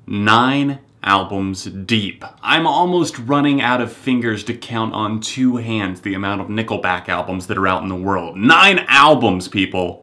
9 albums deep. I'm almost running out of fingers to count on 2 hands the amount of Nickelback albums that are out in the world. 9 albums, people!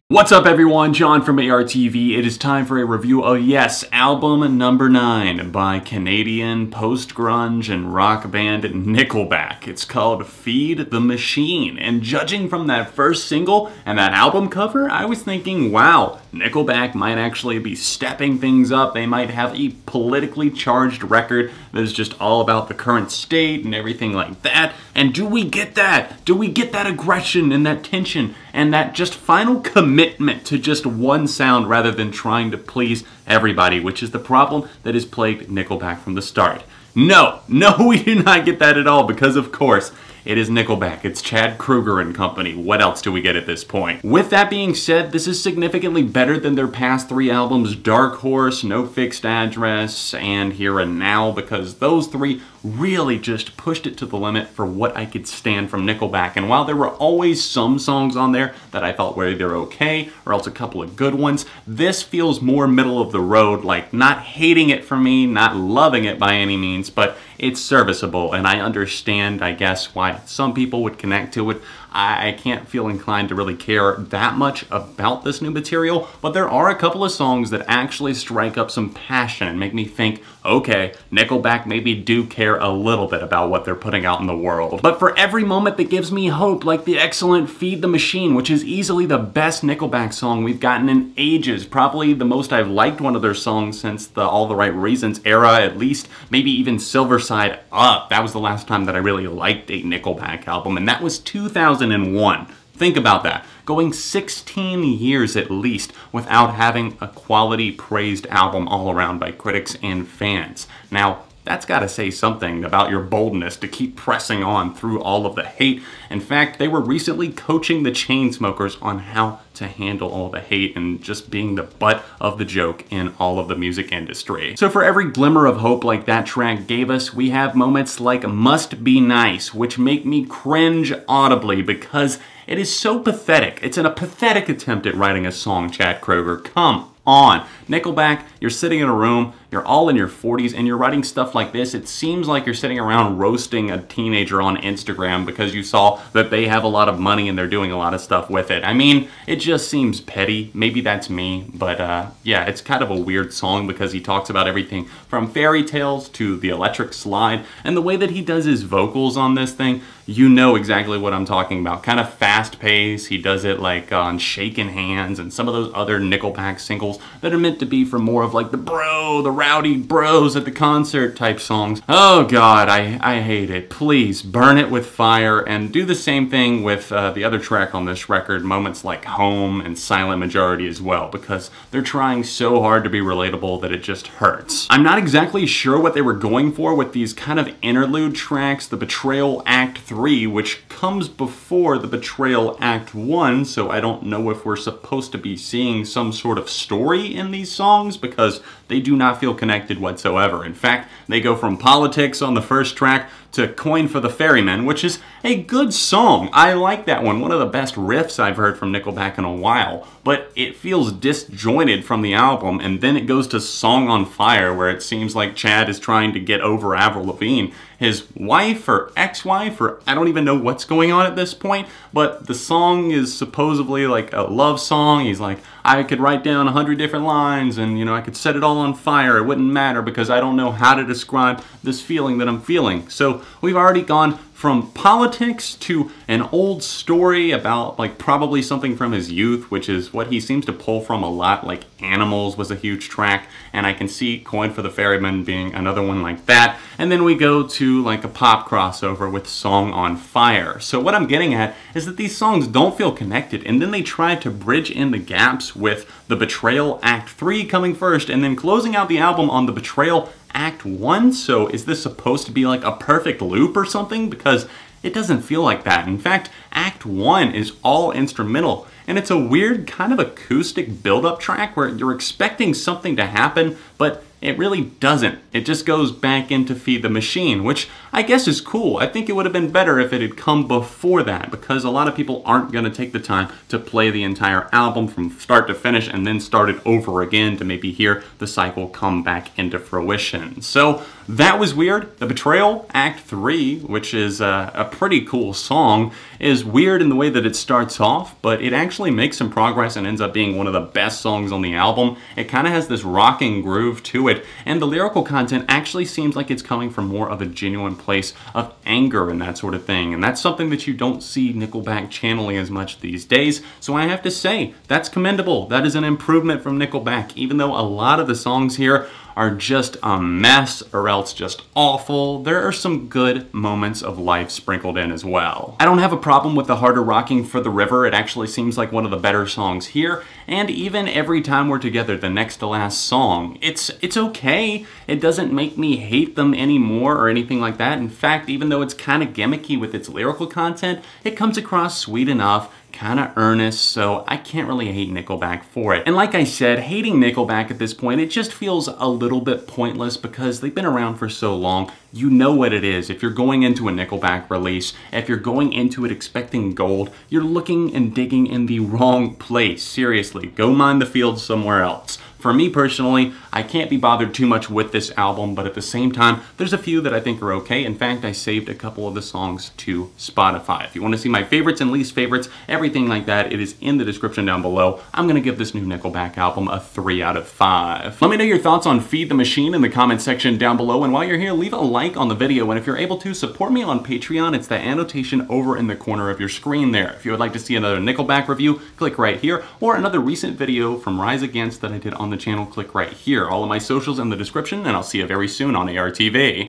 What's up everyone, John from ARTV. It is time for a review of, yes, album number 9 by Canadian post-grunge and rock band Nickelback. It's called Feed the Machine, and judging from that first single and that album cover, I was thinking, wow, Nickelback might actually be stepping things up. They might have a politically charged record that is just all about the current state and everything like that. And do we get that? Do we get that aggression and that tension and that just final commitment to just one sound rather than trying to please everybody, which is the problem that has plagued Nickelback from the start? No, we do not get that at all, because of course, it is Nickelback. It's Chad Kroeger and company. What else do we get at this point? With that being said, this is significantly better than their past 3 albums, Dark Horse, No Fixed Address, and Here and Now, because those 3 really just pushed it to the limit for what I could stand from Nickelback. And while there were always some songs on there that I felt were either okay or else a couple of good ones, this feels more middle of the road, like not hating it for me, not loving it by any means, but it's serviceable, and I understand, I guess, why some people would connect to it. I can't feel inclined to really care that much about this new material, but there are a couple of songs that actually strike up some passion and make me think, okay, Nickelback maybe do care a little bit about what they're putting out in the world. But for every moment that gives me hope, like the excellent Feed the Machine, which is easily the best Nickelback song we've gotten in ages, probably the most I've liked one of their songs since the All the Right Reasons era, at least, maybe even Silver Side Up. That was the last time that I really liked a Nickelback album, and that was 2001. Think about that. Going 16 years at least without having a quality praised album all around by critics and fans. Now, that's got to say something about your boldness to keep pressing on through all of the hate. In fact, they were recently coaching the Chainsmokers on how to handle all the hate and just being the butt of the joke in all of the music industry. So for every glimmer of hope like that track gave us, we have moments like Must Be Nice, which make me cringe audibly because it is so pathetic. It's a pathetic attempt at writing a song, Chad Kroeger. Come on. Nickelback, you're sitting in a room, you're all in your 40s, and you're writing stuff like this. It seems like you're sitting around roasting a teenager on Instagram because you saw that they have a lot of money and they're doing a lot of stuff with it. I mean, it just seems petty. Maybe that's me, but yeah, it's kind of a weird song because he talks about everything from fairy tales to the electric slide, and the way that he does his vocals on this thing, you know exactly what I'm talking about. Kind of fast pace. He does it like on Shakin' Hands and some of those other Nickelback singles that are meant to be for more of like the rowdy bros at the concert type songs. Oh god, I hate it. Please burn it with fire and do the same thing with the other track on this record, moments like Home and Silent Majority as well, because they're trying so hard to be relatable that it just hurts. I'm not exactly sure what they were going for with these kind of interlude tracks, the Betrayal Act 3, which comes before the Betrayal Act 1, so I don't know if we're supposed to be seeing some sort of story in these songs, because they do not feel connected whatsoever. In fact, they go from Politics on the first track to Coin for the Ferryman, which is a good song. I like that one of the best riffs I've heard from Nickelback in a while, but it feels disjointed from the album, and then it goes to Song on Fire, where it seems like Chad is trying to get over Avril Lavigne, his wife or ex-wife, or I don't even know what's going on at this point, but the song is supposedly like a love song. He's like, I could write down 100 different lines and, you know, I could set it all on fire. It wouldn't matter because I don't know how to describe this feeling that I'm feeling. So we've already gone from Politics to an old story about like probably something from his youth, which is what he seems to pull from a lot, like Animals was a huge track, and I can see Coin for the Ferryman being another one like that. And then we go to like a pop crossover with Song on Fire. So what I'm getting at is that these songs don't feel connected, and then they try to bridge in the gaps with the Betrayal Act 3 coming first, and then closing out the album on the Betrayal Act 1, so is this supposed to be like a perfect loop or something? Because it doesn't feel like that. In fact, Act 1 is all instrumental, and it's a weird kind of acoustic build-up track where you're expecting something to happen, but it really doesn't. It just goes back into Feed the Machine, which I guess is cool. I think it would have been better if it had come before that, because a lot of people aren't going to take the time to play the entire album from start to finish and then start it over again to maybe hear the cycle come back into fruition. So that was weird. The Betrayal, Act 3, which is a pretty cool song, is weird in the way that it starts off, but it actually makes some progress and ends up being one of the best songs on the album. It kind of has this rocking groove to it, and the lyrical content actually seems like it's coming from more of a genuine place of anger and that sort of thing, and that's something that you don't see Nickelback channeling as much these days, so I have to say, that's commendable. That is an improvement from Nickelback, even though a lot of the songs here are just a mess or else just awful. There are some good moments of life sprinkled in as well. I don't have a problem with the harder rocking For the River. It actually seems like one of the better songs here, and even Every Time We're Together, the next to last song, it's okay. It doesn't make me hate them anymore or anything like that. In fact, even though it's kind of gimmicky with its lyrical content, it comes across sweet enough, kind of earnest, so I can't really hate Nickelback for it. And like I said, hating Nickelback at this point, it just feels a little bit pointless because they've been around for so long. You know what it is. If you're going into a Nickelback release, if you're going into it expecting gold, you're looking and digging in the wrong place. Seriously, go mine the field somewhere else. For me personally, I can't be bothered too much with this album, but at the same time, there's a few that I think are okay. In fact, I saved a couple of the songs to Spotify. If you want to see my favorites and least favorites, everything like that, it is in the description down below. I'm going to give this new Nickelback album a 3 out of 5. Let me know your thoughts on Feed the Machine in the comment section down below, and while you're here, leave a like on the video, and if you're able to, support me on Patreon. It's the annotation over in the corner of your screen there. If you would like to see another Nickelback review, click right here, or another recent video from Rise Against that I did on the channel, click right here. All of my socials in the description, and I'll see you very soon on ARTV.